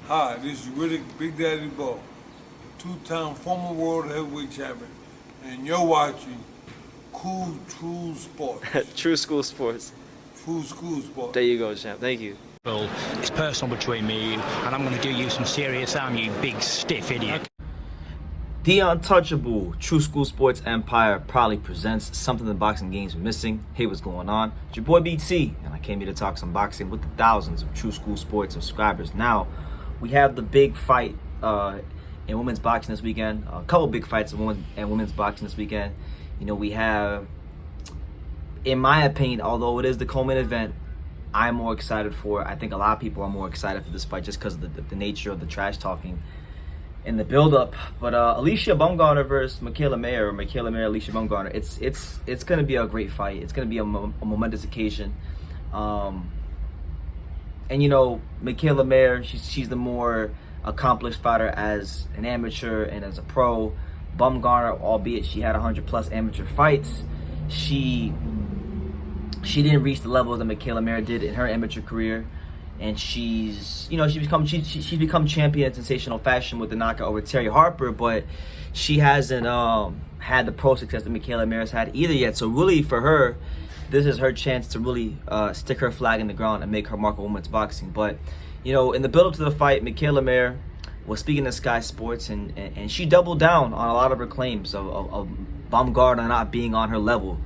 Hi, this is Riddick Big Daddy Bo, two-time former world heavyweight champion, and you're watching Cool True Sports. True School Sports. True School Sports. There you go, champ. Thank you. Well, it's personal between me and you, and I'm going to do you some serious harm, you big stiff idiot. The untouchable True School Sports Empire proudly presents something the boxing game's missing. Hey, what's going on? It's your boy BT, and I came here to talk some boxing with the thousands of True School Sports subscribers. Now, we have the big fight in women's boxing this weekend. A couple big fights in women's boxing this weekend. You know, we have, in my opinion, although it is the co-main event, I'm more excited for it. I think a lot of people are more excited for this fight just because of the nature of the trash talking in the build-up. But Alycia Baumgardner versus Mikaela Mayer, Alycia Baumgardner, it's going to be a great fight. It's going to be a momentous occasion. And you know, Mikaela Mayer, she's the more accomplished fighter as an amateur and as a pro. Baumgardner, albeit she had 100+ amateur fights, she didn't reach the levels that Mikaela Mayer did in her amateur career. And she's become champion in sensational fashion with the knockout over Terri Harper, but she hasn't had the pro success that Mikaela Mayer's had either yet. So really, for her, this is her chance to really stick her flag in the ground and make her mark of women's boxing. But you know, in the build-up to the fight, Mikaela Mayer was speaking to Sky Sports, and she doubled down on a lot of her claims of Baumgardner not being on her level.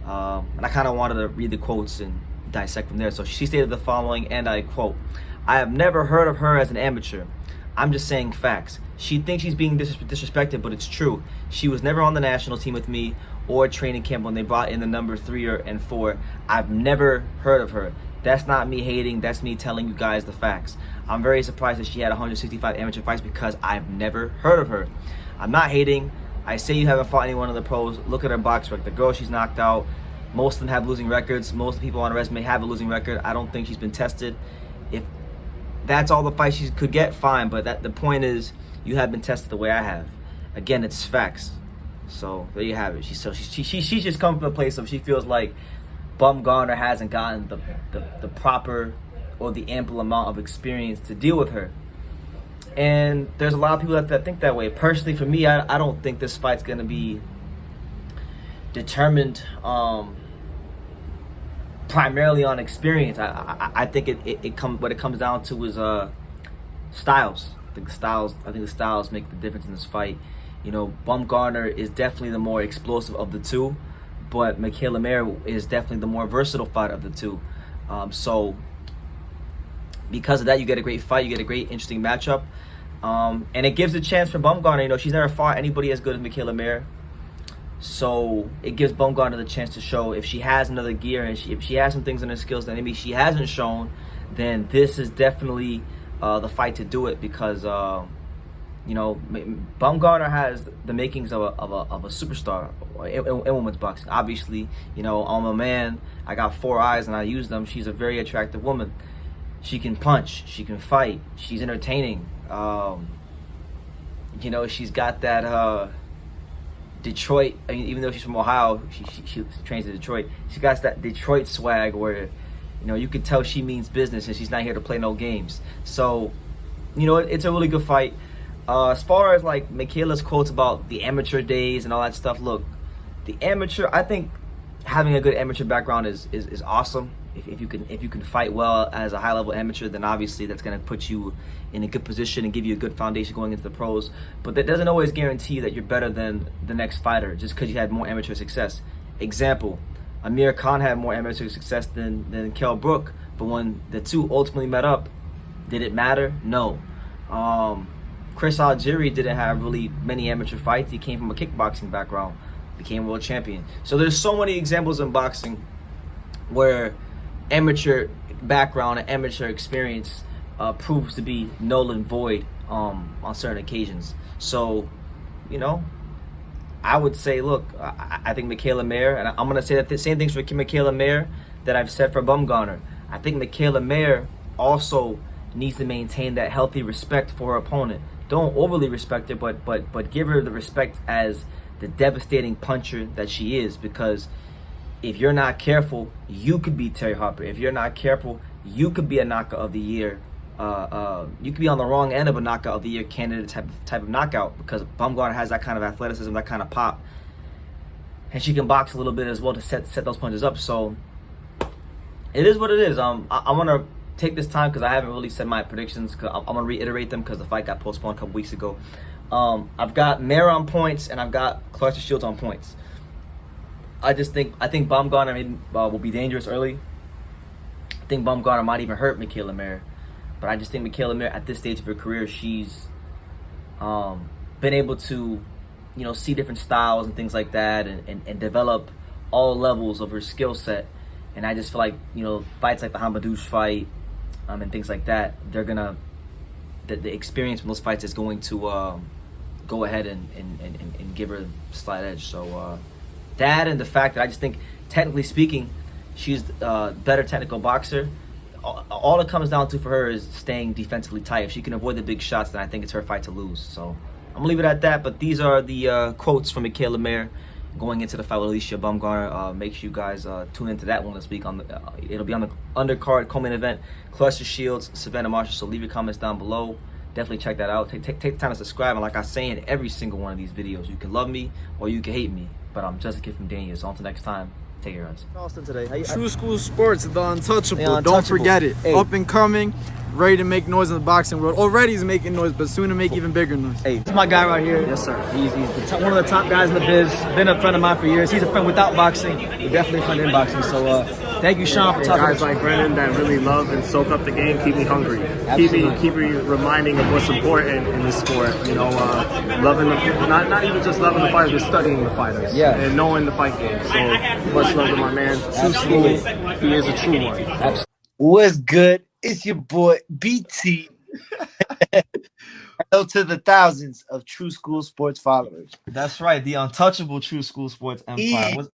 And I kind of wanted to read the quotes and dissect from there. So she stated the following, and I quote, "I have never heard of her as an amateur. I'm just saying facts. She thinks she's being disrespected, but it's true. She was never on the national team with me or training camp when they brought in the number 3 and 4. I've never heard of her. That's not me hating. That's me telling you guys the facts. I'm very surprised that she had 165 amateur fights because I've never heard of her. I'm not hating. I say you haven't fought anyone of the pros. Look at her box record. The girl she's knocked out, most of them have losing records. Most people on her resume have a losing record. I don't think she's been tested. If that's all the fights she could get, fine. But the point is, you have been tested the way I have. Again, it's facts. So there you have it. She's just come from a place of she feels like Baumgardner hasn't gotten the proper or the ample amount of experience to deal with her. And there's a lot of people that think that way. Personally, for me, I don't think this fight's gonna be determined primarily on experience. I think what it comes down to is styles. I think the styles make the difference in this fight. You know, Baumgardner is definitely the more explosive of the two, but Mikaela Mayer is definitely the more versatile fighter of the two. So because of that, you get a great fight, you get a great interesting matchup, and it gives a chance for Baumgardner. You know, she's never fought anybody as good as Mikaela Mayer. So it gives Baumgardner the chance to show if she has another gear and if she has some things in her skills that maybe she hasn't shown, then this is definitely the fight to do it, because you know, Baumgardner has the makings of a superstar in women's boxing. Obviously, you know, I'm a man, I got 4 eyes and I use them. She's a very attractive woman. She can punch, she can fight, she's entertaining. You know, she's got that Detroit, I mean, even though she's from Ohio, she trains in Detroit. She got that Detroit swag where, you know, you can tell she means business and she's not here to play no games. So, you know, it's a really good fight. As far as like Mikaela's quotes about the amateur days and all that stuff, look, the amateur, I think having a good amateur background is awesome. If you can fight well as a high-level amateur, then obviously that's going to put you in a good position and give you a good foundation going into the pros. But that doesn't always guarantee that you're better than the next fighter just because you had more amateur success. Example, Amir Khan had more amateur success than Kell Brook, but when the two ultimately met up, did it matter? No. Chris Algieri didn't have really many amateur fights. He came from a kickboxing background, became world champion. So there's so many examples in boxing where amateur background and amateur experience proves to be null and void on certain occasions. So, you know, I would say, look, I think Mikaela Mayer, and I'm going to say that the same things for Mikaela Mayer that I've said for Baumgardner. I think Mikaela Mayer also needs to maintain that healthy respect for her opponent. Don't overly respect her, but give her the respect as the devastating puncher that she is, because if you're not careful, you could beat Terri Harper. If you're not careful, you could be a knockout of the year you could be on the wrong end of a knockout of the year candidate type of knockout, because Baumgardner has that kind of athleticism, that kind of pop, and she can box a little bit as well to set those punches up. So it is what it is. I want to take this time, because I haven't really said my predictions. Cause I'm gonna reiterate them because the fight got postponed a couple weeks ago. I've got Mayer on points, and I've got Clarissa Shields on points. I think Baumgardner will be dangerous early. I think Baumgardner might even hurt Mikaela Mayer. But I just think Mikaela Mayer, at this stage of her career, she's been able to, see different styles and things like that, and develop all levels of her skill set. And I just feel like, fights like the Hamadouche fight and things like that, they're gonna, the experience from those fights is going to go ahead and give her a slight edge. So that, and the fact that I just think, technically speaking, she's a better technical boxer. All it comes down to for her is staying defensively tight. If she can avoid the big shots, then I think it's her fight to lose. So I'm gonna leave it at that. But these are the quotes from Mikaela Mayer going into the fight with Alycia Baumgardner. Make sure you guys tune into that one this week. It'll be on the undercard co-main event. Clarissa Shields, Savannah Marshall. So leave your comments down below. Definitely check that out. Take the time to subscribe. And like I say in every single one of these videos, you can love me or you can hate me, but I'm just a kid from Daniel. So until next time. Take care, guys. Charleston today. True School Sports, the untouchable. The Don't untouchable. forget it. Hey. Up and coming, ready to make noise in the boxing world. Already he's making noise, but soon to make even bigger noise. Hey, this is my guy right here. Yes, sir. He's one of the top guys in the biz. Been a friend of mine for years. He's a friend without boxing, but definitely a friend in boxing. So thank you, Sean, for talking. Guys like Brennan that really love and soak up the game, keep me hungry. Keep me reminding of what's important in this sport. Loving not even just loving the fighters, but studying the fighters. Yeah. And knowing the fight game. So much love to my man. True School, he is a true one. Absolutely. What's good? It's your boy BT. Hello to the thousands of True School Sports followers. That's right. The untouchable True School Sports empire.